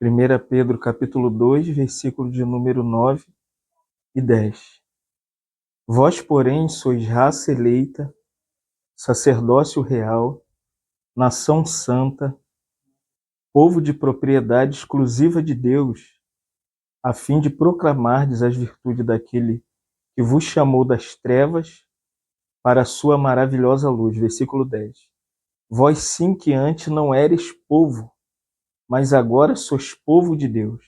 1 Pedro capítulo 2, versículo de número 9 e 10. Vós, porém, sois raça eleita, sacerdócio real, nação santa, povo de propriedade exclusiva de Deus, a fim de proclamardes as virtudes daquele que vos chamou das trevas para a sua maravilhosa luz. Versículo 10. Vós sim que antes não eres povo, mas agora sois povo de Deus,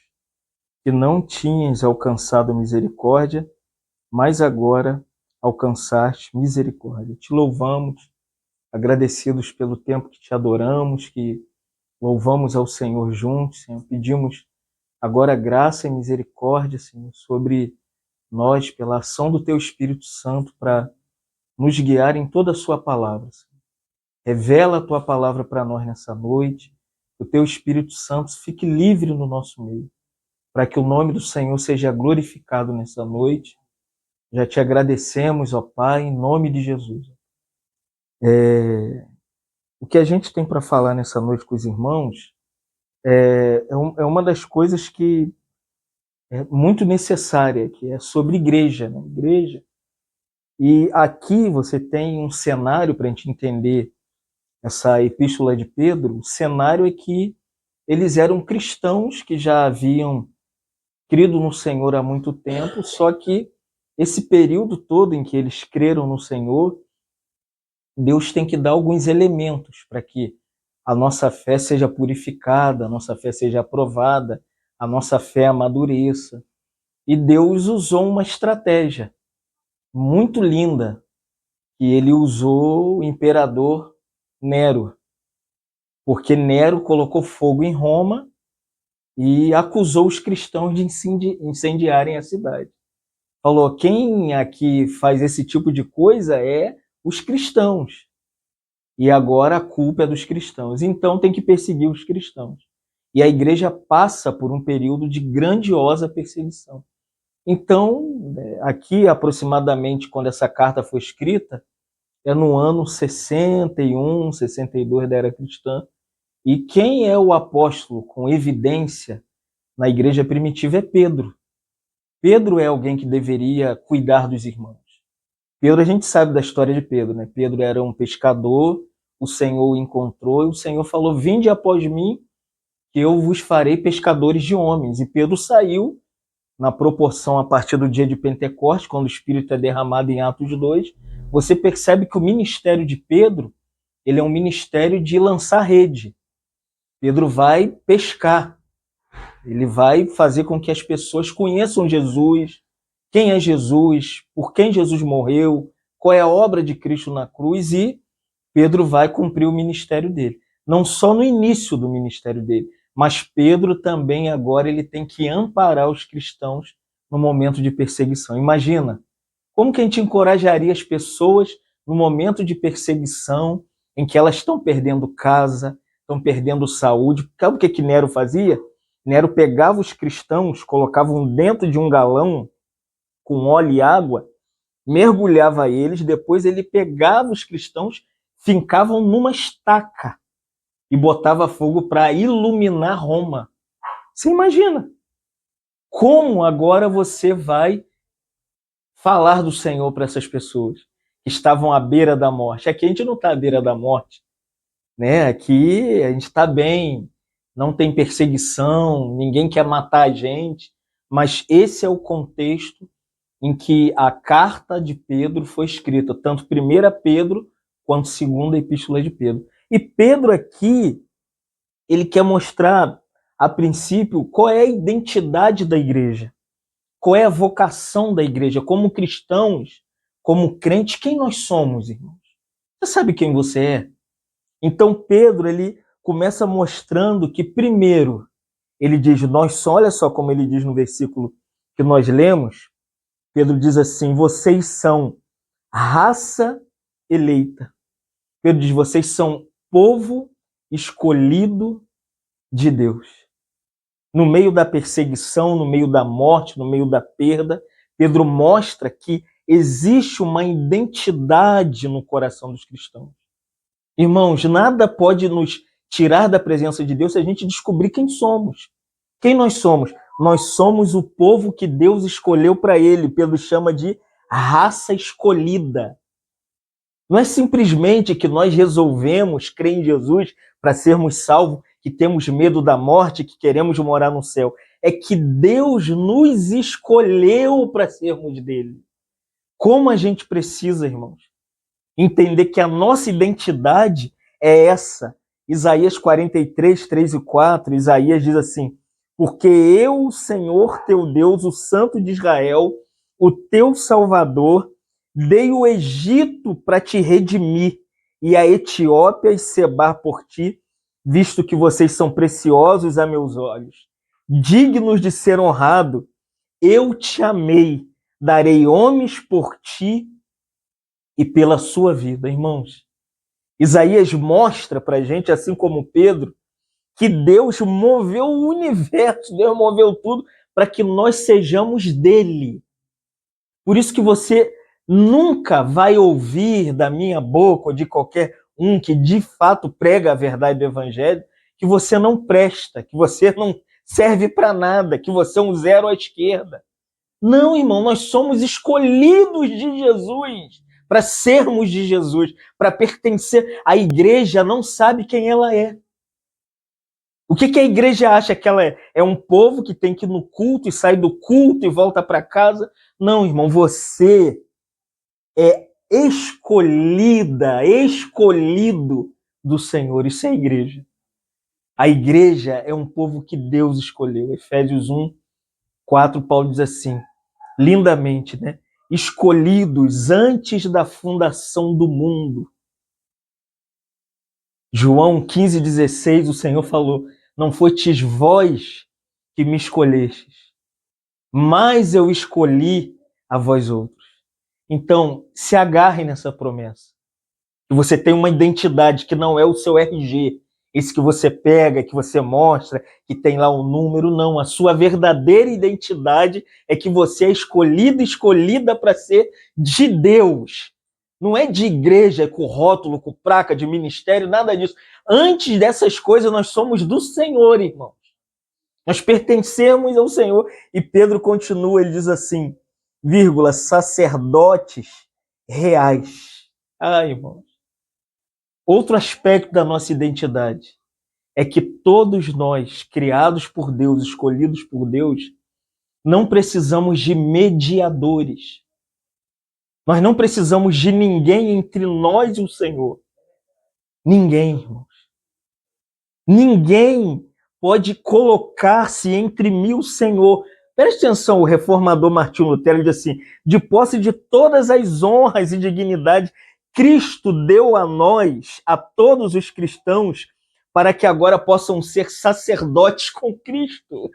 que não tinhas alcançado misericórdia, mas agora alcançaste misericórdia. Te louvamos, agradecidos pelo tempo que te adoramos, que louvamos ao Senhor juntos, Senhor. Pedimos agora graça e misericórdia, Senhor, sobre nós, pela ação do Teu Espírito Santo, para nos guiar em toda a Sua palavra, Senhor. Revela a Tua palavra para nós nessa noite, que o Teu Espírito Santo fique livre no nosso meio, para que o nome do Senhor seja glorificado nessa noite. Já te agradecemos, ó Pai, em nome de Jesus. O que a gente tem para falar nessa noite com os irmãos é uma das coisas que é muito necessária, que é sobre igreja, né? Igreja. E aqui você tem um cenário para a gente entender essa epístola de Pedro. O cenário é que eles eram cristãos que já haviam crido no Senhor há muito tempo, só que esse período todo em que eles creram no Senhor, Deus tem que dar alguns elementos para que a nossa fé seja purificada, a nossa fé seja aprovada, a nossa fé amadureça. E Deus usou uma estratégia muito linda, que ele usou o imperador Nero, porque Nero colocou fogo em Roma e acusou os cristãos de incendiarem a cidade. Falou, quem aqui faz esse tipo de coisa é os cristãos. E agora a culpa é dos cristãos. Então tem que perseguir os cristãos. E a igreja passa por um período de grandiosa perseguição. Então, aqui aproximadamente, quando essa carta foi escrita, é no ano 61, 62 da era cristã. E quem é o apóstolo com evidência na igreja primitiva é Pedro. Pedro é alguém que deveria cuidar dos irmãos. Pedro, a gente sabe da história de Pedro, né? Pedro era um pescador, o Senhor o encontrou e o Senhor falou, vinde após mim, que eu vos farei pescadores de homens. E Pedro saiu na proporção a partir do dia de Pentecostes, quando o Espírito é derramado em Atos 2, você percebe que o ministério de Pedro, ele é um ministério de lançar rede. Pedro vai pescar, ele vai fazer com que as pessoas conheçam Jesus, quem é Jesus, por quem Jesus morreu, qual é a obra de Cristo na cruz, e Pedro vai cumprir o ministério dele. Não só no início do ministério dele, mas Pedro também agora ele tem que amparar os cristãos no momento de perseguição. Imagina, como que a gente encorajaria as pessoas no momento de perseguição, em que elas estão perdendo casa, estão perdendo saúde. Sabe o que Nero fazia? Nero pegava os cristãos, colocavam dentro de um galão com óleo e água, mergulhava eles, depois ele pegava os cristãos, fincavam numa estaca e botava fogo para iluminar Roma. Você imagina? Como agora você vai falar do Senhor para essas pessoas que estavam à beira da morte? Aqui a gente não está à beira da morte, né? Aqui a gente está bem, não tem perseguição, ninguém quer matar a gente, mas esse é o contexto em que a carta de Pedro foi escrita, tanto 1 Pedro quanto 2 Epístola de Pedro. E Pedro aqui, ele quer mostrar, a princípio, qual é a identidade da igreja, qual é a vocação da igreja, como cristãos, como crentes, quem nós somos, irmãos? Você sabe quem você é? Então Pedro, ele começa mostrando que, primeiro, ele diz, olha só como ele diz no versículo que nós lemos, Pedro diz assim, vocês são raça eleita. Pedro diz, vocês são povo escolhido de Deus. No meio da perseguição, no meio da morte, no meio da perda, Pedro mostra que existe uma identidade no coração dos cristãos. Irmãos, nada pode nos tirar da presença de Deus se a gente descobrir quem somos. Quem nós somos? Nós somos o povo que Deus escolheu para ele, Pedro chama de raça escolhida. Não é simplesmente que nós resolvemos crer em Jesus para sermos salvos, que temos medo da morte, que queremos morar no céu. É que Deus nos escolheu para sermos dele. Como a gente precisa, irmãos, entender que a nossa identidade é essa. Isaías 43, 3 e 4, Isaías diz assim: porque eu, Senhor teu Deus, o Santo de Israel, o teu Salvador, dei o Egito para te redimir, e a Etiópia e Sebar por ti, visto que vocês são preciosos a meus olhos. Dignos de ser honrado, eu te amei, darei homens por ti e pela sua vida. Irmãos, Isaías mostra para a gente, assim como Pedro, que Deus moveu o universo, Deus moveu tudo para que nós sejamos dele. Por isso que você nunca vai ouvir da minha boca ou de qualquer um que de fato prega a verdade do evangelho que você não presta, que você não serve para nada, que você é um zero à esquerda. Não, irmão, nós somos escolhidos de Jesus para sermos de Jesus, para pertencer. A igreja não sabe quem ela é. O que a igreja acha que ela é? É um povo que tem que ir no culto e sai do culto e volta para casa? Não, irmão, você é escolhida, escolhido do Senhor. Isso é a igreja. A igreja é um povo que Deus escolheu. Efésios 1, 4, Paulo diz assim, lindamente, né? Escolhidos antes da fundação do mundo. João 15, 16, o Senhor falou, não fostes vós que me escolhestes, mas eu escolhi a vós outros. Então, se agarrem nessa promessa. Que você tem uma identidade que não é o seu RG, esse que você pega, que você mostra, que tem lá um número, não. A sua verdadeira identidade é que você é escolhida para ser de Deus. Não é de igreja, com rótulo, com placa, de ministério, nada disso. Antes dessas coisas, nós somos do Senhor, irmãos. Nós pertencemos ao Senhor. E Pedro continua, ele diz assim, vírgula, sacerdotes reais. Irmãos. Outro aspecto da nossa identidade é que todos nós, criados por Deus, escolhidos por Deus, não precisamos de mediadores. Nós não precisamos de ninguém entre nós e o Senhor. Ninguém, irmãos. Ninguém pode colocar-se entre mim e o Senhor. Preste atenção, o reformador Martinho Lutero diz assim, de posse de todas as honras e dignidades, Cristo deu a nós, a todos os cristãos, para que agora possam ser sacerdotes com Cristo.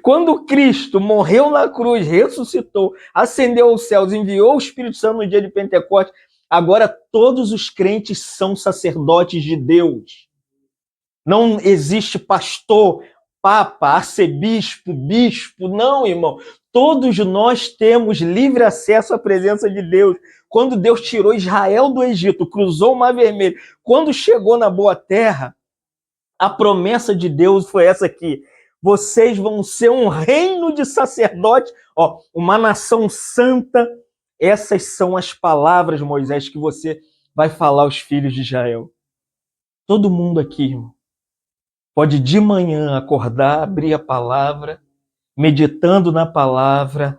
Quando Cristo morreu na cruz, ressuscitou, ascendeu aos céus, enviou o Espírito Santo no dia de Pentecostes, agora todos os crentes são sacerdotes de Deus. Não existe pastor, papa, arcebispo, bispo, não, irmão. Todos nós temos livre acesso à presença de Deus. Quando Deus tirou Israel do Egito, cruzou o Mar Vermelho, quando chegou na Boa Terra, a promessa de Deus foi essa aqui. Vocês vão ser um reino de sacerdotes, uma nação santa. Essas são as palavras, Moisés, que você vai falar aos filhos de Israel. Todo mundo aqui, irmão, pode de manhã acordar, abrir a palavra, meditando na palavra,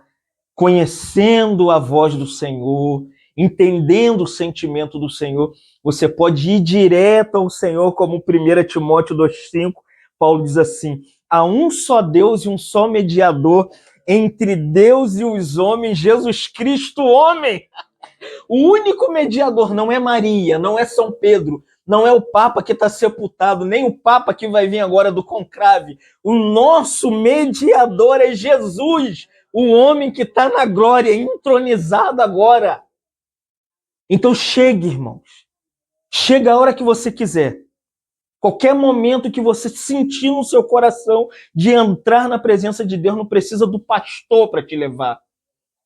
conhecendo a voz do Senhor, entendendo o sentimento do Senhor. Você pode ir direto ao Senhor, como 1 Timóteo 2,5, Paulo diz assim, há um só Deus e um só mediador entre Deus e os homens, Jesus Cristo, homem. O único mediador não é Maria, não é São Pedro, não é o Papa que está sepultado, nem o Papa que vai vir agora do conclave. O nosso mediador é Jesus, o homem que está na glória, entronizado agora. Então chegue, irmãos. Chega a hora que você quiser. Qualquer momento que você sentir no seu coração de entrar na presença de Deus, não precisa do pastor para te levar.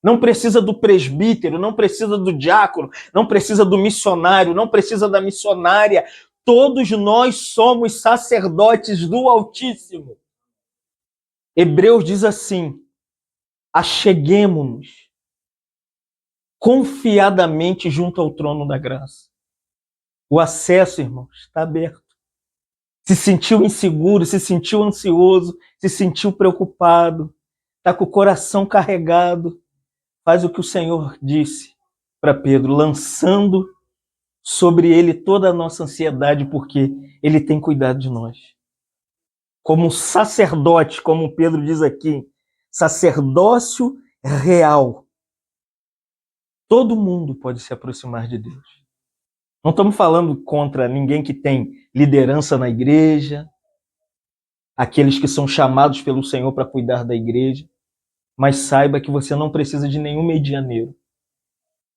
Não precisa do presbítero, não precisa do diácono, não precisa do missionário, não precisa da missionária. Todos nós somos sacerdotes do Altíssimo. Hebreus diz assim: acheguemo-nos confiadamente junto ao trono da graça. O acesso, irmãos, está aberto. Se sentiu inseguro, se sentiu ansioso, se sentiu preocupado, está com o coração carregado, faz o que o Senhor disse para Pedro, lançando sobre ele toda a nossa ansiedade, porque ele tem cuidado de nós. Como sacerdote, como Pedro diz aqui, sacerdócio real. Todo mundo pode se aproximar de Deus. Não estamos falando contra ninguém que tem liderança na igreja, aqueles que são chamados pelo Senhor para cuidar da igreja, mas saiba que você não precisa de nenhum medianeiro.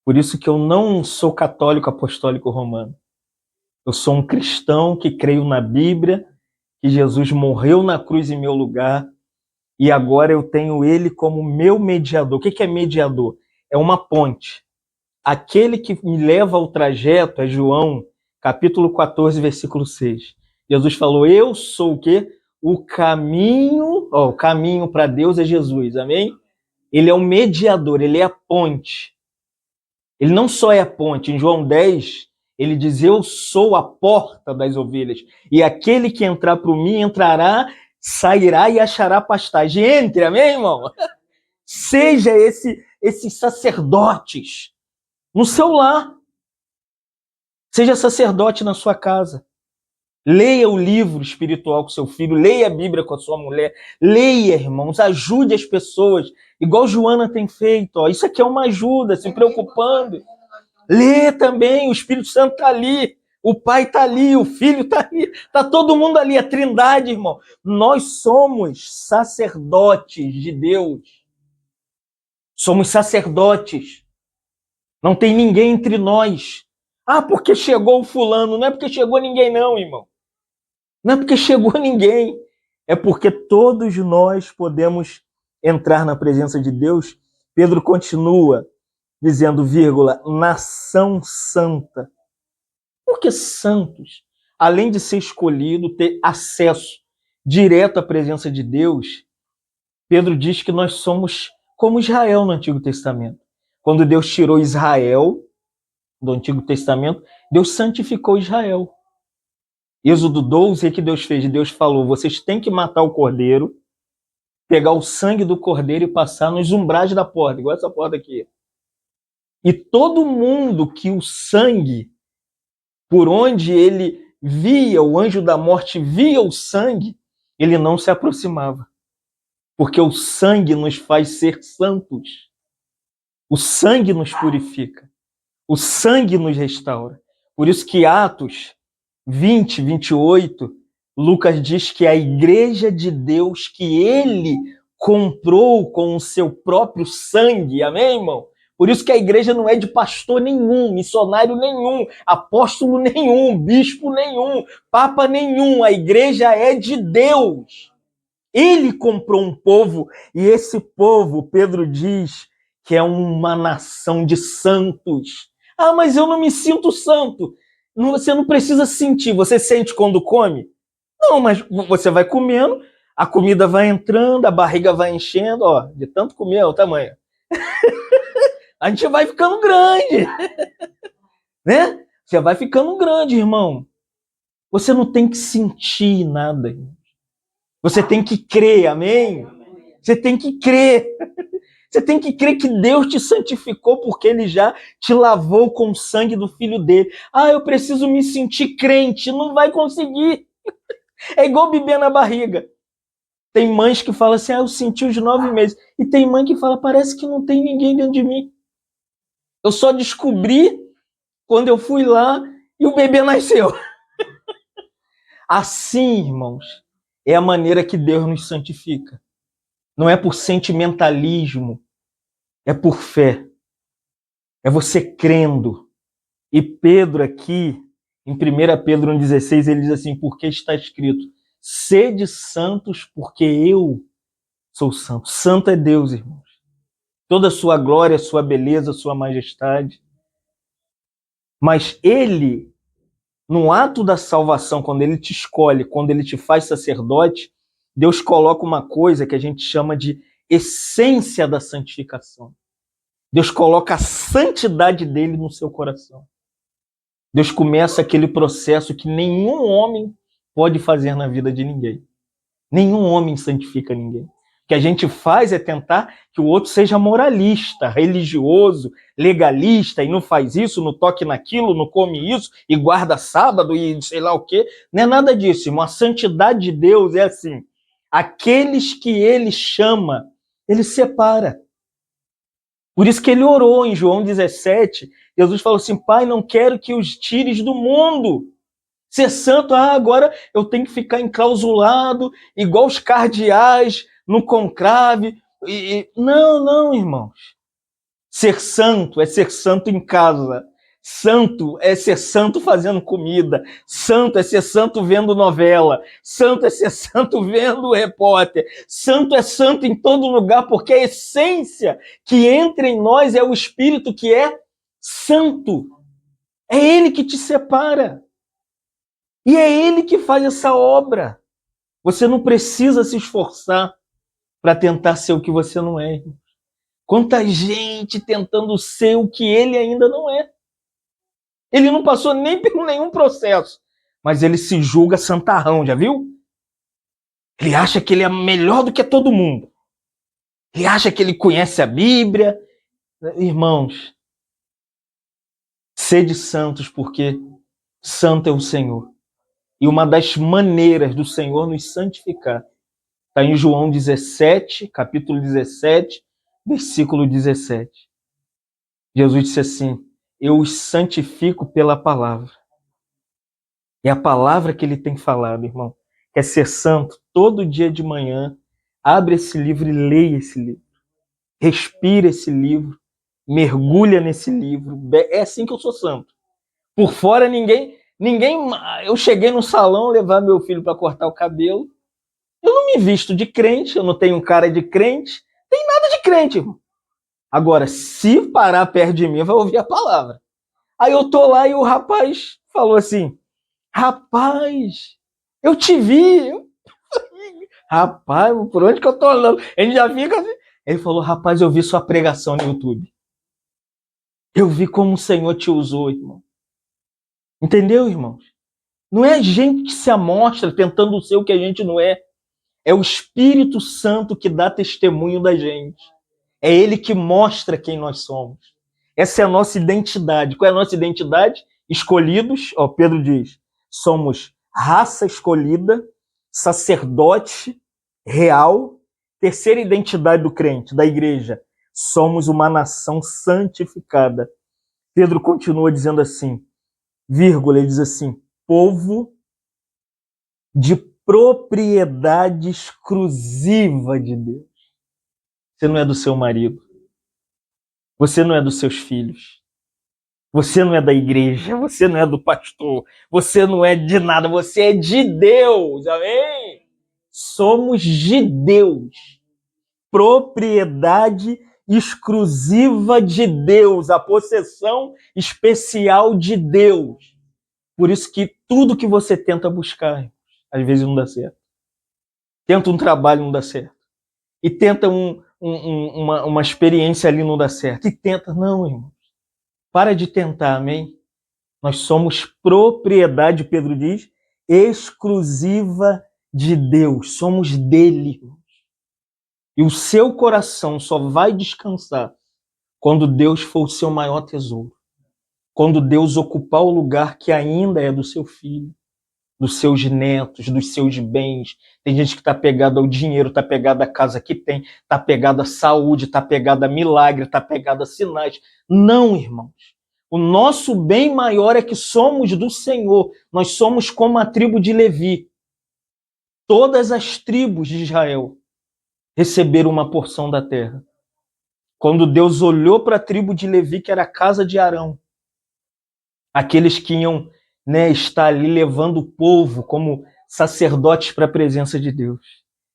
Por isso que eu não sou católico apostólico romano. Eu sou um cristão que creio na Bíblia, que Jesus morreu na cruz em meu lugar, e agora eu tenho ele como meu mediador. O que é mediador? É uma ponte. Aquele que me leva ao trajeto é João, capítulo 14, versículo 6. Jesus falou, eu sou o quê? O caminho, o caminho para Deus é Jesus, amém? Ele é o mediador, ele é a ponte. Ele não só é a ponte, em João 10, ele diz, eu sou a porta das ovelhas, e aquele que entrar por mim entrará, sairá e achará pastagem. Entre, amém, irmão? Seja esses sacerdotes no seu lar. Seja sacerdote na sua casa. Leia o livro espiritual com seu filho, leia a Bíblia com a sua mulher, leia, irmãos, ajude as pessoas, igual Joana tem feito. Ó. Isso aqui é uma ajuda, se preocupando. Lê também, o Espírito Santo está ali, o Pai está ali, o Filho está ali, está todo mundo ali, a Trindade, irmão. Nós somos sacerdotes de Deus. Somos sacerdotes. Não tem ninguém entre nós. Ah, porque chegou o fulano. Não é porque chegou ninguém não, irmão. Não é porque chegou ninguém. É porque todos nós podemos entrar na presença de Deus. Pedro continua dizendo, vírgula, nação santa. Por que santos? Além de ser escolhido, ter acesso direto à presença de Deus, Pedro diz que nós somos como Israel no Antigo Testamento. Quando Deus tirou Israel do Antigo Testamento, Deus santificou Israel. Êxodo 12, o que Deus fez? Deus falou, vocês têm que matar o cordeiro, pegar o sangue do cordeiro e passar nos umbrais da porta, igual essa porta aqui. E todo mundo que o sangue, por onde ele via, o anjo da morte via o sangue, ele não se aproximava. Porque o sangue nos faz ser santos. O sangue nos purifica. O sangue nos restaura. Por isso que Atos 20, 28, Lucas diz que a igreja de Deus que ele comprou com o seu próprio sangue, amém, irmão? Por isso que a igreja não é de pastor nenhum, missionário nenhum, apóstolo nenhum, bispo nenhum, papa nenhum. A igreja é de Deus. Ele comprou um povo e esse povo, Pedro diz, que é uma nação de santos. Ah, mas eu não me sinto santo. Você não precisa sentir. Você sente quando come? Não, mas você vai comendo, a comida vai entrando, a barriga vai enchendo, ó, de tanto comer, o tamanho. A gente vai ficando grande, né? Você vai ficando grande, irmão. Você não tem que sentir nada. Você tem que crer, amém? Você tem que crer. Você tem que crer que Deus te santificou porque ele já te lavou com o sangue do filho dele. Ah, eu preciso me sentir crente. Não vai conseguir. É igual beber na barriga. Tem mães que falam assim, eu senti os 9 meses. E tem mãe que fala, parece que não tem ninguém dentro de mim. Eu só descobri quando eu fui lá e o bebê nasceu. Assim, irmãos, é a maneira que Deus nos santifica. Não é por sentimentalismo, é por fé. É você crendo. E Pedro aqui, em 1 Pedro 1,16, ele diz assim, porque está escrito, sede santos porque eu sou santo. Santo é Deus, irmãos. Toda a sua glória, sua beleza, sua majestade. Mas ele, no ato da salvação, quando ele te escolhe, quando ele te faz sacerdote, Deus coloca uma coisa que a gente chama de essência da santificação. Deus coloca a santidade dele no seu coração. Deus começa aquele processo que nenhum homem pode fazer na vida de ninguém. Nenhum homem santifica ninguém. O que a gente faz é tentar que o outro seja moralista, religioso, legalista, e não faz isso, não toque naquilo, não come isso, e guarda sábado, e sei lá o quê. Não é nada disso, irmão. A santidade de Deus é assim. Aqueles que ele chama, ele separa. Por isso que ele orou em João 17. Jesus falou assim, Pai, não quero que os tires do mundo. Ser santo, agora eu tenho que ficar enclausulado, igual os cardeais, no conclave. Não, irmãos. Ser santo é ser santo em casa. Santo é ser santo fazendo comida. Santo é ser santo vendo novela. Santo é ser santo vendo repórter. Santo é santo em todo lugar, porque a essência que entra em nós é o Espírito que é santo. É ele que te separa. E é ele que faz essa obra. Você não precisa se esforçar para tentar ser o que você não é, irmão. Quanta gente tentando ser o que ele ainda não é. Ele não passou nem por nenhum processo, mas ele se julga santarrão, já viu? Ele acha que ele é melhor do que todo mundo. Ele acha que ele conhece a Bíblia. Irmãos, sede santos, porque santo é o Senhor. E uma das maneiras do Senhor nos santificar está em João 17, capítulo 17, versículo 17. Jesus disse assim, eu os santifico pela palavra. É a palavra que ele tem falado, irmão. Quer ser santo? Todo dia de manhã, abre esse livro e leia esse livro. Respira esse livro, mergulha nesse livro. É assim que eu sou santo. Por fora, ninguém... Eu cheguei no salão, levar meu filho para cortar o cabelo. Eu não me visto de crente, eu não tenho cara de crente. Tem nada de crente, irmão. Agora, se parar perto de mim, vai ouvir a palavra. Aí eu tô lá e o rapaz falou assim, rapaz, eu te vi. Rapaz, por onde que eu tô andando? Ele já fica assim. Ele falou, rapaz, eu vi sua pregação no YouTube. Eu vi como o Senhor te usou, irmão. Entendeu, irmãos? Não é a gente que se amostra tentando ser o que a gente não é. É o Espírito Santo que dá testemunho da gente. É ele que mostra quem nós somos. Essa é a nossa identidade. Qual é a nossa identidade? Escolhidos, Pedro diz, somos raça escolhida, sacerdote real. Terceira identidade do crente, da igreja, somos uma nação santificada. Pedro continua dizendo assim, vírgula, ele diz assim, povo de propriedade exclusiva de Deus. Você não é do seu marido. Você não é dos seus filhos. Você não é da igreja. Você não é do pastor. Você não é de nada. Você é de Deus. Amém? Somos de Deus. Propriedade exclusiva de Deus. A possessão especial de Deus. Por isso que tudo que você tenta buscar, às vezes não dá certo. Tenta um trabalho, não dá certo. E tenta uma experiência ali, não dá certo. E tenta, não, irmão. Para de tentar, amém? Nós somos propriedade, Pedro diz, exclusiva de Deus. Somos dele. E o seu coração só vai descansar quando Deus for o seu maior tesouro. Quando Deus ocupar o lugar que ainda é do seu filho, dos seus netos, dos seus bens. Tem gente que está pegada ao dinheiro, está pegada à casa que tem, está pegada à saúde, está pegada a milagre, está pegada a sinais. Não, irmãos. O nosso bem maior é que somos do Senhor. Nós somos como a tribo de Levi. Todas as tribos de Israel receberam uma porção da terra. Quando Deus olhou para a tribo de Levi, que era a casa de Arão, aqueles que iam estar ali levando o povo como sacerdotes para a presença de Deus.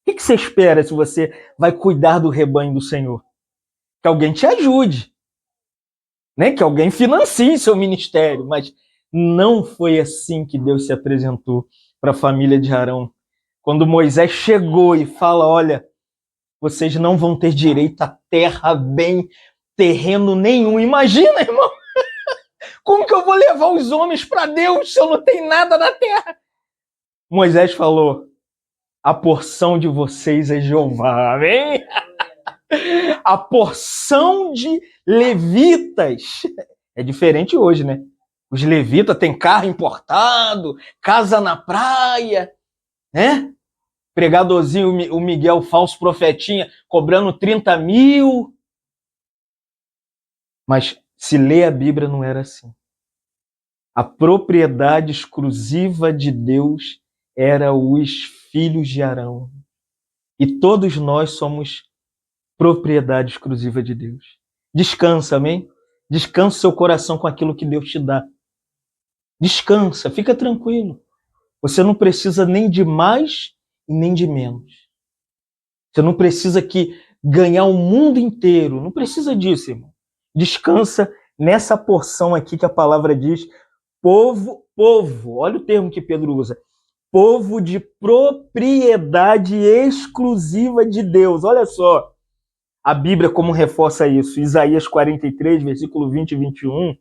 O que você espera se você vai cuidar do rebanho do Senhor? Que alguém te ajude, que alguém financie seu ministério, mas não foi assim que Deus se apresentou para a família de Arão. Quando Moisés chegou e fala, olha, vocês não vão ter direito a terra bem, terreno nenhum. Imagina, irmão, como que eu vou levar os homens para Deus se eu não tenho nada na terra? Moisés falou, a porção de vocês é Jeová, amém? A porção de levitas é diferente hoje, né? Os levitas têm carro importado, casa na praia, né? Pregadorzinho, o Miguel, falso profetinha, cobrando 30 mil. Mas se lê a Bíblia, não era assim. A propriedade exclusiva de Deus era os filhos de Arão. E todos nós somos propriedade exclusiva de Deus. Descansa, amém? Descansa seu coração com aquilo que Deus te dá. Descansa, fica tranquilo. Você não precisa nem de mais e nem de menos. Você não precisa ganhar o mundo inteiro. Não precisa disso, irmão. Descansa nessa porção aqui que a palavra diz, povo, olha o termo que Pedro usa, povo de propriedade exclusiva de Deus. Olha só, a Bíblia como reforça isso. Isaías 43, versículo 20 e 21, o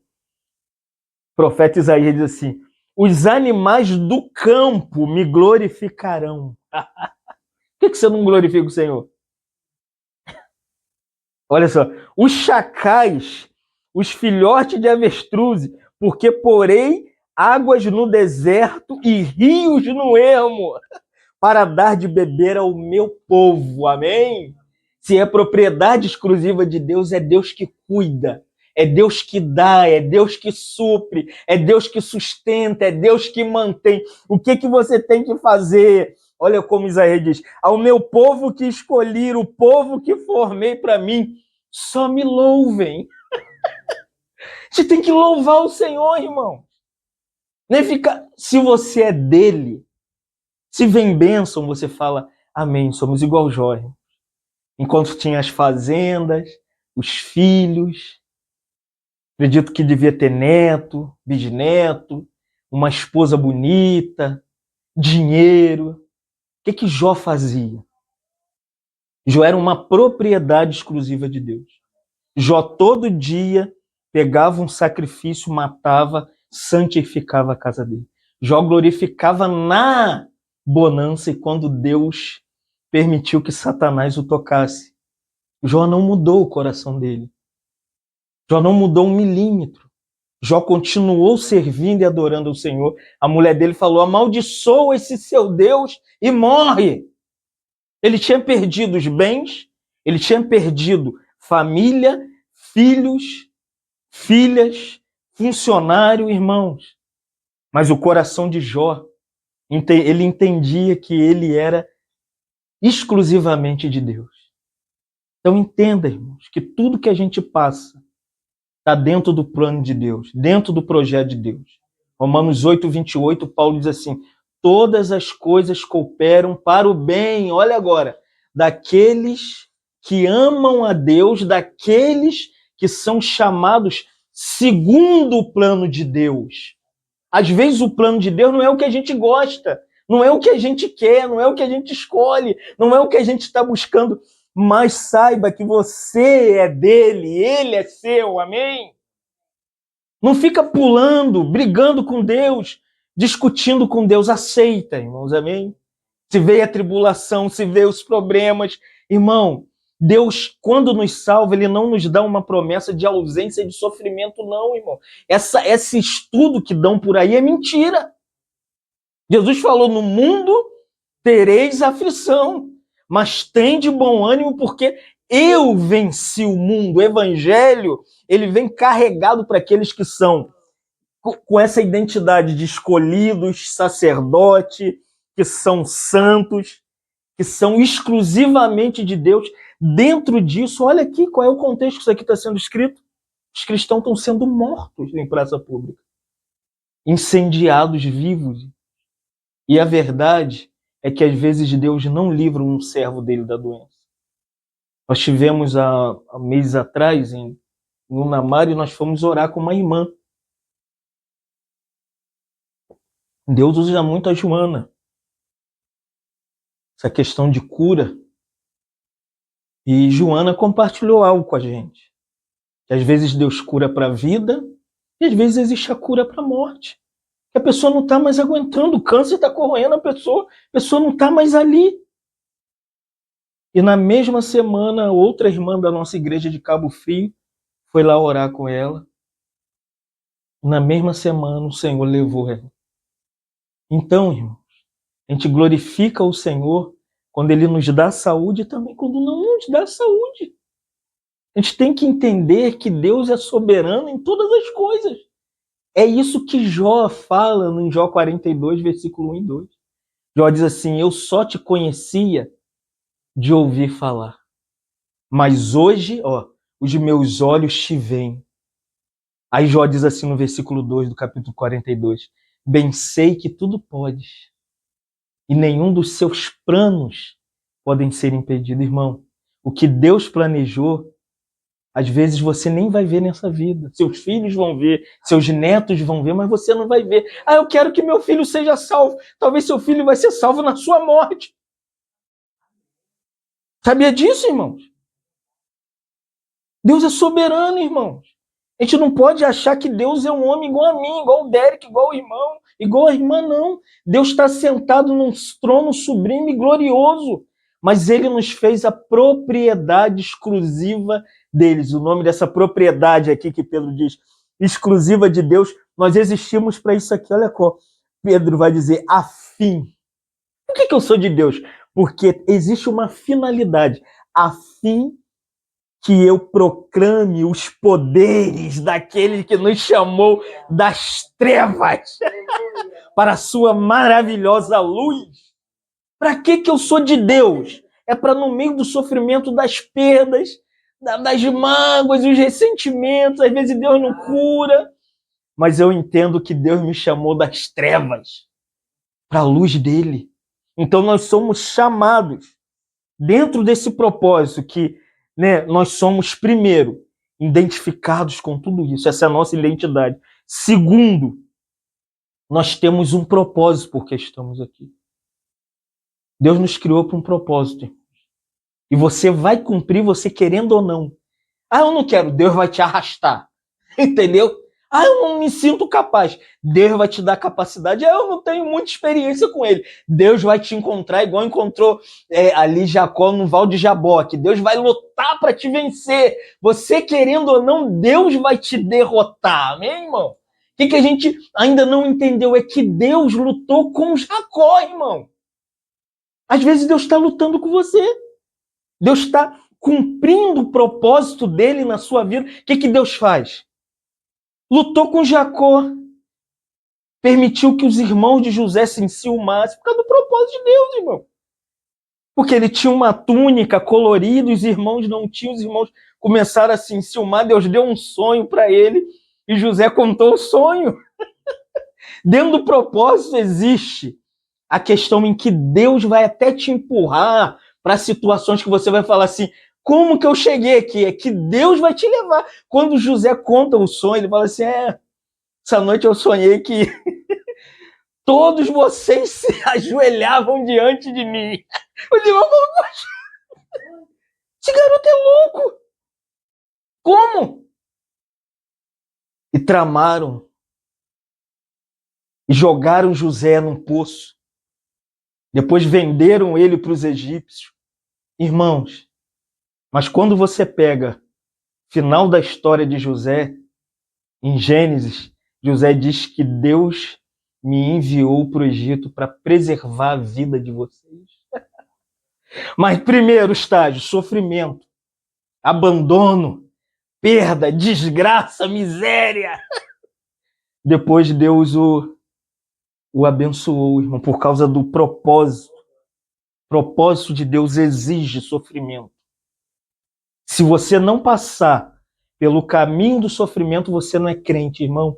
profeta Isaías diz assim, os animais do campo me glorificarão. Por que você não glorifica o Senhor? Olha só, os chacais, os filhotes de avestruz, porque porei águas no deserto e rios no ermo, para dar de beber ao meu povo, amém? Se é propriedade exclusiva de Deus, é Deus que cuida, é Deus que dá, é Deus que supre, é Deus que sustenta, é Deus que mantém. O que você tem que fazer? Olha como Isaías diz, ao meu povo que escolhi, o povo que formei para mim, só me louvem. Você tem que louvar o Senhor, irmão. Nem ficar, se você é dele, se vem bênção, você fala, amém, somos igual Jó. Enquanto tinha as fazendas, os filhos, acredito que devia ter neto, bisneto, uma esposa bonita, dinheiro. O que Jó fazia? Jó era uma propriedade exclusiva de Deus. Jó todo dia pegava um sacrifício, matava, santificava a casa dele. Jó glorificava na bonança e quando Deus permitiu que Satanás o tocasse. Jó não mudou o coração dele. Jó não mudou 1 milímetro. Jó continuou servindo e adorando ao Senhor. A mulher dele falou, amaldiçoa esse seu Deus e morre. Ele tinha perdido os bens, ele tinha perdido família, filhos, filhas, funcionário, irmãos. Mas o coração de Jó, ele entendia que ele era exclusivamente de Deus. Então entenda, irmãos, que tudo que a gente passa está dentro do plano de Deus, dentro do projeto de Deus. Romanos 8, 28, Paulo diz assim, todas as coisas cooperam para o bem, olha agora, daqueles que amam a Deus, daqueles que são chamados segundo o plano de Deus. Às vezes o plano de Deus não é o que a gente gosta, não é o que a gente quer, não é o que a gente escolhe, não é o que a gente está buscando, mas saiba que você é dele, ele é seu, amém? Não fica pulando, brigando com Deus, discutindo com Deus, aceita, irmãos, amém? Se veio a tribulação, se veio os problemas, irmão, Deus, quando nos salva, ele não nos dá uma promessa de ausência de sofrimento, não, irmão. Esse estudo que dão por aí é mentira. Jesus falou, no mundo tereis aflição, mas tem de bom ânimo, porque eu venci o mundo. O evangelho, ele vem carregado para aqueles que são com essa identidade de escolhidos, sacerdote, que são santos, que são exclusivamente de Deus. Dentro disso, olha aqui qual é o contexto que isso aqui está sendo escrito. Os cristãos estão sendo mortos em praça pública, incendiados vivos. E a verdade é que às vezes Deus não livra um servo dele da doença. Nós tivemos há meses atrás em Unamar e nós fomos orar com uma irmã. Deus usa muito a Joana. essa questão de cura. E Joana compartilhou algo com a gente. Que às vezes Deus cura para a vida e às vezes existe a cura para a morte. Que a pessoa não está mais aguentando, o câncer está corroendo a pessoa não está mais ali. E na mesma semana, outra irmã da nossa igreja de Cabo Frio foi lá orar com ela. Na mesma semana, o Senhor levou ela. Então, irmãos, a gente glorifica o Senhor quando Ele nos dá saúde e também quando não nos dá saúde. A gente tem que entender que Deus é soberano em todas as coisas. É isso que Jó fala no Jó 42, versículo 1 e 2. Jó diz assim: eu só te conhecia de ouvir falar. Mas hoje, os meus olhos te veem. Aí Jó diz assim no versículo 2 do capítulo 42: bem sei que tudo podes, e nenhum dos seus planos podem ser impedidos. Irmão, o que Deus planejou, às vezes você nem vai ver nessa vida. Seus filhos vão ver, seus netos vão ver, mas você não vai ver. Eu quero que meu filho seja salvo. Talvez seu filho vai ser salvo na sua morte. Sabia disso, irmãos? Deus é soberano, irmãos. A gente não pode achar que Deus é um homem igual a mim, igual o Derek, igual o irmão, igual a irmã, não. Deus está sentado num trono sublime e glorioso, mas Ele nos fez a propriedade exclusiva deles. O nome dessa propriedade aqui que Pedro diz, exclusiva de Deus, nós existimos para isso aqui. Olha só, Pedro vai dizer, a fim. Por que eu sou de Deus? Porque existe uma finalidade, a fim que eu proclame os poderes daquele que nos chamou das trevas para a sua maravilhosa luz. Para que eu sou de Deus? É para, no meio do sofrimento, das perdas, das mágoas, os ressentimentos, às vezes Deus não cura, mas eu entendo que Deus me chamou das trevas para a luz dele. Então nós somos chamados dentro desse propósito que nós somos, primeiro, identificados com tudo isso. Essa é a nossa identidade. Segundo, nós temos um propósito porque estamos aqui. Deus nos criou para um propósito. E você vai cumprir, você querendo ou não. Eu não quero, Deus vai te arrastar. Entendeu? Eu não me sinto capaz. Deus vai te dar capacidade. Eu não tenho muita experiência com ele. Deus vai te encontrar igual encontrou ali Jacó no Val de Jaboque. Deus vai lutar para te vencer. Você querendo ou não, Deus vai te derrotar. Amém, irmão? O que a gente ainda não entendeu é que Deus lutou com Jacó, irmão. Às vezes Deus está lutando com você. Deus está cumprindo o propósito dele na sua vida. O que Deus faz? Lutou com Jacó. Permitiu que os irmãos de José se enciumassem por causa do propósito de Deus, irmão. Porque ele tinha uma túnica colorida, os irmãos não tinham, os irmãos começaram a se enciumar, Deus deu um sonho para ele e José contou o sonho. Dentro do propósito existe a questão em que Deus vai até te empurrar para situações que você vai falar assim, como que eu cheguei aqui? É que Deus vai te levar. Quando José conta o sonho, ele fala assim, essa noite eu sonhei que todos vocês se ajoelhavam diante de mim. Os irmãos falam, poxa, esse garoto é louco. Como? E tramaram. E jogaram José num poço. Depois venderam ele para os egípcios. Irmãos, mas quando você pega o final da história de José, em Gênesis, José diz que Deus me enviou para o Egito para preservar a vida de vocês. Mas primeiro estágio, sofrimento, abandono, perda, desgraça, miséria. Depois Deus o abençoou, irmão, por causa do propósito. O propósito de Deus exige sofrimento. Se você não passar pelo caminho do sofrimento, você não é crente, irmão.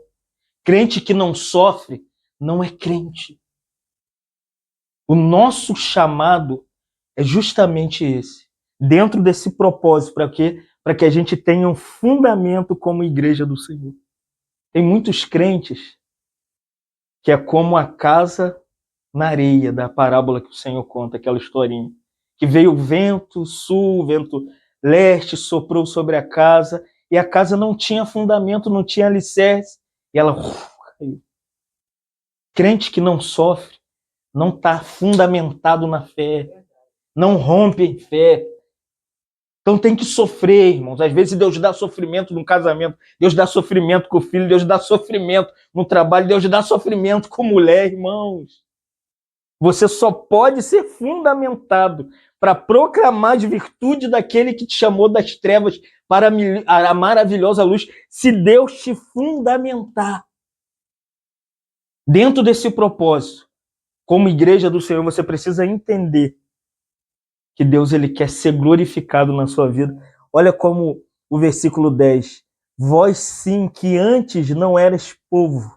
Crente que não sofre, não é crente. O nosso chamado é justamente esse. Dentro desse propósito, para quê? Para que a gente tenha um fundamento como igreja do Senhor. Tem muitos crentes que é como a casa na areia da parábola que o Senhor conta, aquela historinha. Que veio o vento sul, vento leste, soprou sobre a casa, e a casa não tinha fundamento, não tinha alicerce, e ela caiu. Crente que não sofre, não está fundamentado na fé, não rompe em fé. Então tem que sofrer, irmãos. Às vezes Deus dá sofrimento no casamento, Deus dá sofrimento com o filho, Deus dá sofrimento no trabalho, Deus dá sofrimento com mulher, irmãos. Você só pode ser fundamentado para proclamar as virtudes daquele que te chamou das trevas para a maravilhosa luz, se Deus te fundamentar. Dentro desse propósito, como igreja do Senhor, você precisa entender que Deus ele quer ser glorificado na sua vida. Olha como o versículo 10. Vós sim que antes não eras povo,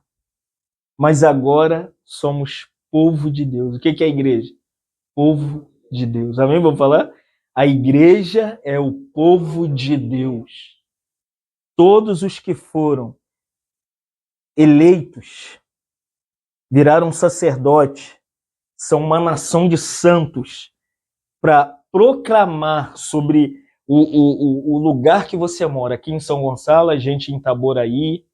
mas agora somos povo de Deus. O que é a igreja? Povo de Deus. Amém? Vamos falar? A igreja é o povo de Deus. Todos os que foram eleitos, viraram sacerdote, são uma nação de santos para proclamar sobre o lugar que você mora. Aqui em São Gonçalo, a gente em Itaboraí,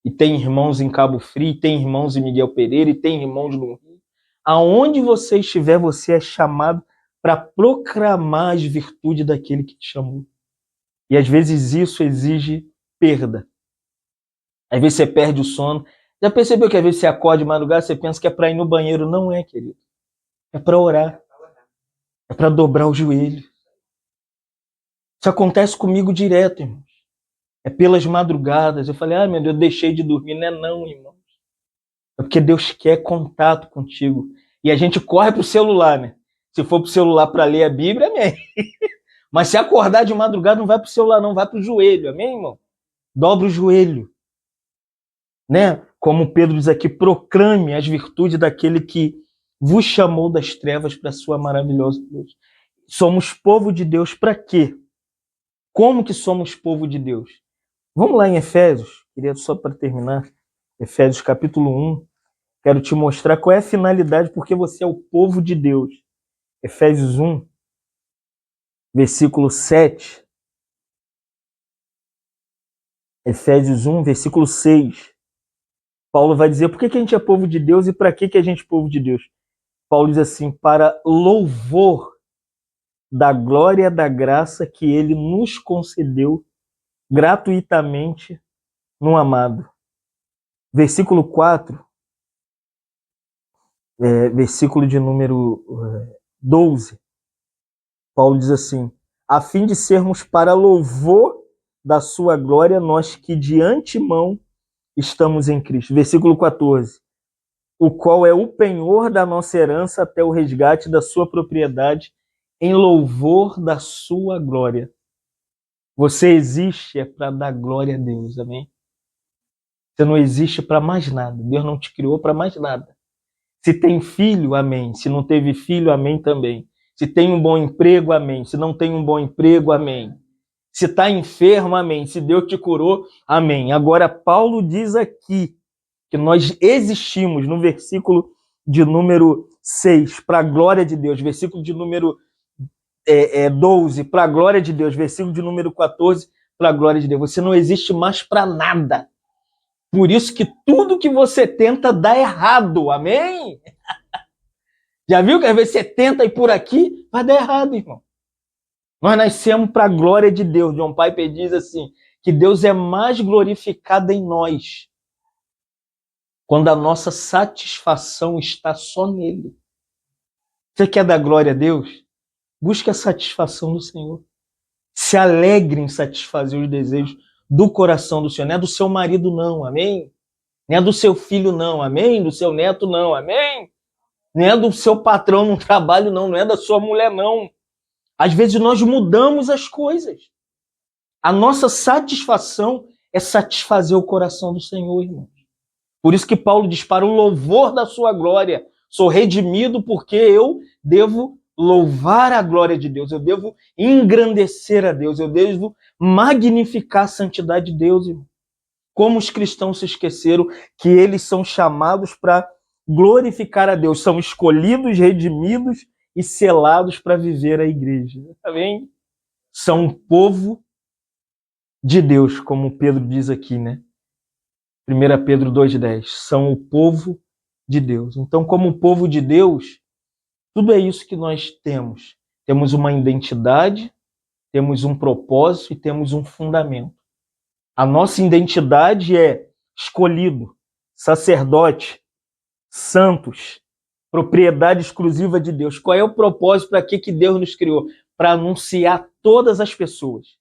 e tem irmãos em Cabo Frio, tem irmãos em Miguel Pereira, e tem irmãos no Rio. Aonde você estiver, você é chamado para proclamar as virtudes daquele que te chamou. E às vezes isso exige perda. Às vezes você perde o sono. Já percebeu que às vezes você acorda de madrugada, você pensa que é para ir no banheiro? Não é, querido. É para orar. É para dobrar o joelho. Isso acontece comigo direto, irmãos. É pelas madrugadas. Eu falei, meu Deus, eu deixei de dormir. Não é não, irmãos. É porque Deus quer contato contigo. E a gente corre pro celular, né? Se for pro celular para ler a Bíblia, amém. Mas se acordar de madrugada, não vai pro celular, não. Vai pro joelho, amém, irmão? Dobra o joelho. Né? Como Pedro diz aqui, proclame as virtudes daquele que vos chamou das trevas para a sua maravilhosa luz. Somos povo de Deus para quê? Como que somos povo de Deus? Vamos lá em Efésios, queria só para terminar, Efésios capítulo 1, quero te mostrar qual é a finalidade, porque você é o povo de Deus. Efésios 1, versículo 7. Efésios 1, versículo 6. Paulo vai dizer por que a gente é povo de Deus e para que a gente é povo de Deus. Paulo diz assim, para louvor da glória da graça que ele nos concedeu gratuitamente no amado. Versículo 4, versículo de número 12, Paulo diz assim, a fim de sermos para louvor da sua glória, nós que de antemão estamos em Cristo. Versículo 14, o qual é o penhor da nossa herança até o resgate da sua propriedade, em louvor da sua glória. Você existe para dar glória a Deus, amém? Você não existe para mais nada. Deus não te criou para mais nada. Se tem filho, amém. Se não teve filho, amém também. Se tem um bom emprego, amém. Se não tem um bom emprego, amém. Se está enfermo, amém. Se Deus te curou, amém. Agora, Paulo diz aqui que nós existimos, no versículo de número 6, para a glória de Deus. Versículo de número 12, para a glória de Deus. Versículo de número 14, para a glória de Deus. Você não existe mais para nada. Por isso que tudo que você tenta dá errado, amém? Já viu que às vezes você tenta ir por aqui, vai dar errado, irmão. Nós nascemos para a glória de Deus. John Piper diz assim, que Deus é mais glorificado em nós quando a nossa satisfação está só nele. Você quer dar glória a Deus? Busque a satisfação do Senhor. Se alegre em satisfazer os desejos do coração do Senhor. Não é do seu marido, não, amém? Não é do seu filho, não, amém? Do seu neto, não, amém? Não é do seu patrão no trabalho, não. Não é da sua mulher, não. Às vezes nós mudamos as coisas. A nossa satisfação é satisfazer o coração do Senhor, irmãos. Por isso que Paulo diz, para o louvor da sua glória, sou redimido porque eu devo louvar a glória de Deus, eu devo engrandecer a Deus, eu devo magnificar a santidade de Deus, irmão. Como os cristãos se esqueceram que eles são chamados para glorificar a Deus. São escolhidos, redimidos e selados para viver a igreja. Tá vendo? São um povo de Deus, como Pedro diz aqui, né? 1 Pedro 2,10. São o povo de Deus. Então, como povo de Deus, tudo é isso que nós temos. Temos uma identidade, temos um propósito e temos um fundamento. A nossa identidade é escolhido, sacerdote, santos, propriedade exclusiva de Deus. Qual é o propósito? Para que Deus nos criou? Para anunciar todas as pessoas.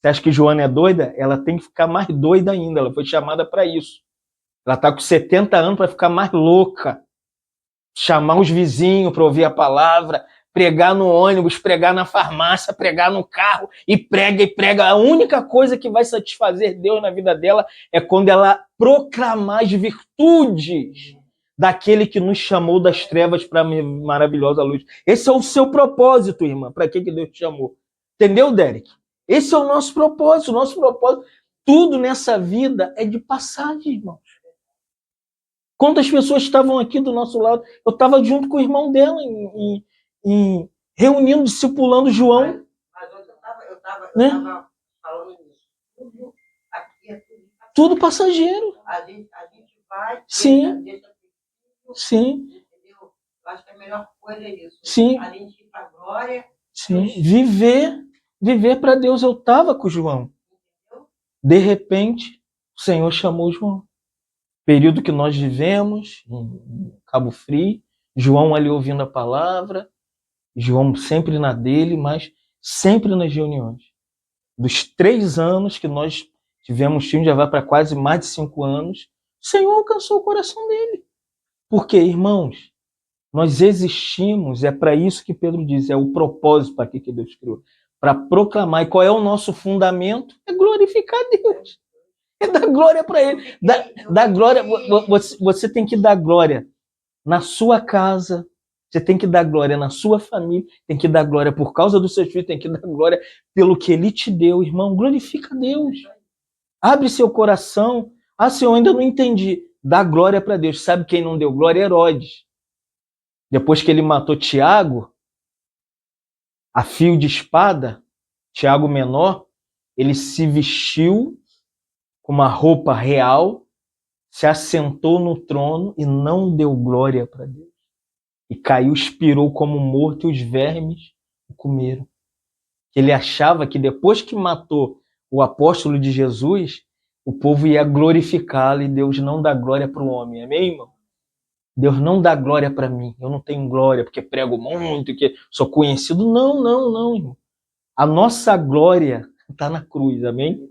Você acha que Joana é doida? Ela tem que ficar mais doida ainda. Ela foi chamada para isso. Ela está com 70 anos para ficar mais louca. Chamar os vizinhos para ouvir a palavra, pregar no ônibus, pregar na farmácia, pregar no carro, e prega e prega. A única coisa que vai satisfazer Deus na vida dela é quando ela proclamar as virtudes daquele que nos chamou das trevas para a maravilhosa luz. Esse é o seu propósito, irmã. Para que Deus te chamou? Entendeu, Derek? Esse é o nosso propósito. O nosso propósito, tudo nessa vida é de passagem, irmãos. Quantas pessoas estavam aqui do nosso lado? Eu estava junto com o irmão dela, reunindo, discipulando João. Mas eu estava né? falando isso. Aqui é tudo passageiro. A gente vai, Sim. deixa Sim. entendeu? Eu acho que a melhor coisa é isso. Sim. A gente ir para a glória. Sim. Viver para Deus. Eu estava com o João. De repente, o Senhor chamou o João. Período que nós vivemos, em Cabo Frio, João ali ouvindo a palavra, João sempre na dele, mas sempre nas reuniões. Dos 3 anos que nós tivemos, já vai para quase mais de 5 anos, o Senhor alcançou o coração dele. Porque, irmãos, nós existimos, é para isso que Pedro diz, é o propósito para que Deus criou. Para proclamar. E qual é o nosso fundamento? É glorificar Deus. É dar glória para Ele. Dar glória. Você tem que dar glória na sua casa, você tem que dar glória na sua família, tem que dar glória por causa dos seus filhos, tem que dar glória pelo que Ele te deu, irmão. Glorifica Deus. Abre seu coração. Ah, Senhor, eu ainda não entendi. Dá glória para Deus. Sabe quem não deu glória? Herodes. Depois que ele matou Tiago, a fio de espada, Tiago menor, ele se vestiu com uma roupa real, se assentou no trono e não deu glória para Deus. E caiu, expirou como morto e os vermes o comeram. Ele achava que depois que matou o apóstolo de Jesus, o povo ia glorificá-lo e Deus não dá glória para o homem. Amém, irmão? Deus não dá glória para mim. Eu não tenho glória porque prego muito, que sou conhecido. Não, irmão. A nossa glória está na cruz, amém?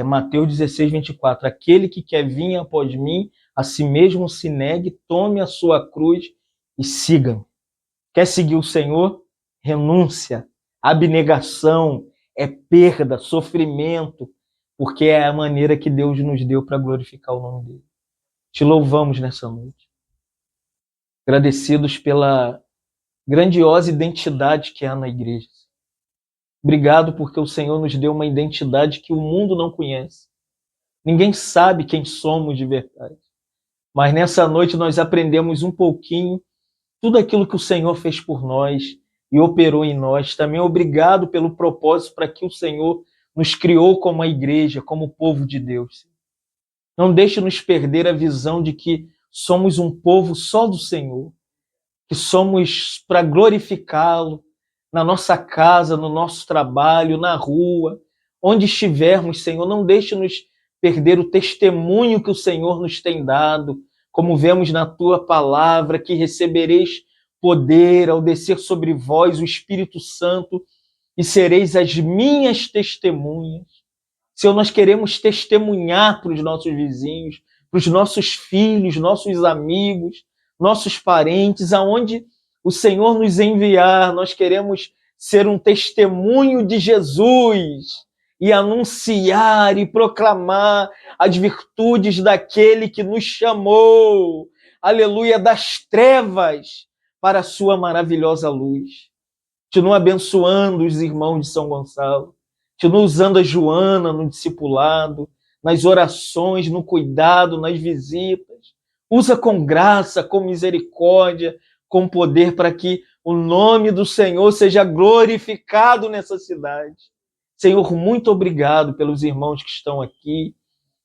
Mateus 16, 24. Aquele que quer vir após mim, a si mesmo se negue, tome a sua cruz e siga-me. Quer seguir o Senhor? Renúncia, abnegação, é perda, sofrimento, porque é a maneira que Deus nos deu para glorificar o nome dele. Te louvamos nessa noite. Agradecidos pela grandiosa identidade que há na igreja. Obrigado porque o Senhor nos deu uma identidade que o mundo não conhece. Ninguém sabe quem somos de verdade. Mas nessa noite nós aprendemos um pouquinho tudo aquilo que o Senhor fez por nós e operou em nós. Também obrigado pelo propósito para que o Senhor nos criou como a igreja, como povo de Deus. Não deixe-nos perder a visão de que somos um povo só do Senhor, que somos para glorificá-lo na nossa casa, no nosso trabalho, na rua, onde estivermos, Senhor. Não deixe-nos perder o testemunho que o Senhor nos tem dado, como vemos na tua palavra, que recebereis poder ao descer sobre vós o Espírito Santo e sereis as minhas testemunhas. Senhor, nós queremos testemunhar para os nossos vizinhos, para os nossos filhos, nossos amigos, nossos parentes, aonde o Senhor nos enviar. Nós queremos ser um testemunho de Jesus e anunciar e proclamar as virtudes daquele que nos chamou, aleluia, das trevas para a sua maravilhosa luz. Continua abençoando os irmãos de São Gonçalo, continua usando a Joana no discipulado, nas orações, no cuidado, nas visitas. Usa com graça, com misericórdia, com poder, para que o nome do Senhor seja glorificado nessa cidade. Senhor, muito obrigado pelos irmãos que estão aqui.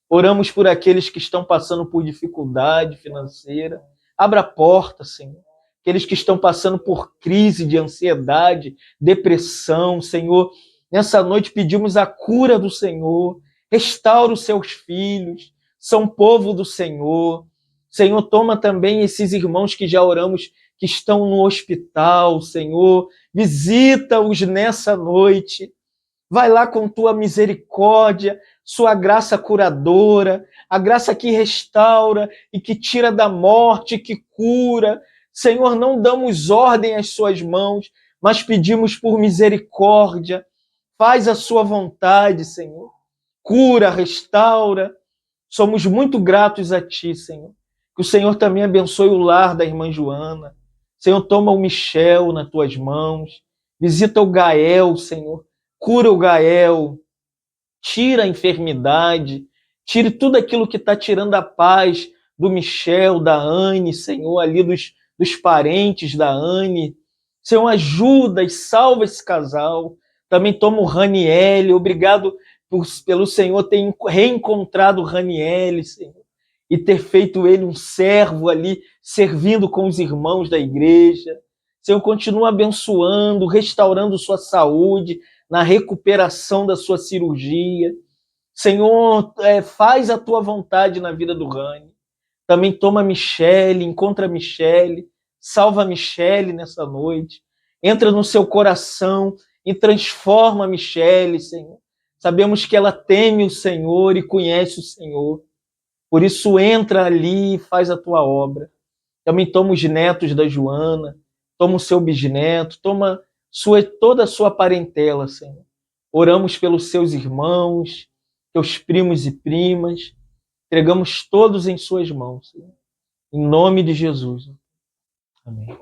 Oramos por aqueles que estão passando por dificuldade financeira. Abra a porta, Senhor. Aqueles que estão passando por crise de ansiedade, depressão, Senhor. Nessa noite pedimos a cura do Senhor. Restaura os seus filhos. São povo do Senhor. Senhor, toma também esses irmãos que já oramos, que estão no hospital, Senhor. Visita-os nessa noite. Vai lá com tua misericórdia, sua graça curadora, a graça que restaura e que tira da morte, que cura. Senhor, não damos ordem às suas mãos, mas pedimos por misericórdia. Faz a sua vontade, Senhor. Cura, restaura. Somos muito gratos a ti, Senhor. Que o Senhor também abençoe o lar da irmã Joana. Senhor, toma o Michel nas tuas mãos. Visita o Gael, Senhor. Cura o Gael, tira a enfermidade, tire tudo aquilo que está tirando a paz do Michel, da Anne, Senhor, ali dos parentes da Anne. Senhor, ajuda e salva esse casal. Também toma o Raniel, obrigado pelo Senhor ter reencontrado o Raniel, Senhor, e ter feito ele um servo ali, servindo com os irmãos da igreja. Senhor, continua abençoando, restaurando sua saúde, na recuperação da sua cirurgia. Senhor, faz a tua vontade na vida do Rani. Também toma a Michele, encontra a Michele, salva a Michele nessa noite. Entra no seu coração e transforma a Michele, Senhor. Sabemos que ela teme o Senhor e conhece o Senhor. Por isso entra ali e faz a tua obra. Também toma os netos da Joana, toma o seu bisneto, toma toda a sua parentela, Senhor. Oramos pelos seus irmãos, teus primos e primas, entregamos todos em suas mãos, Senhor. Em nome de Jesus. Amém.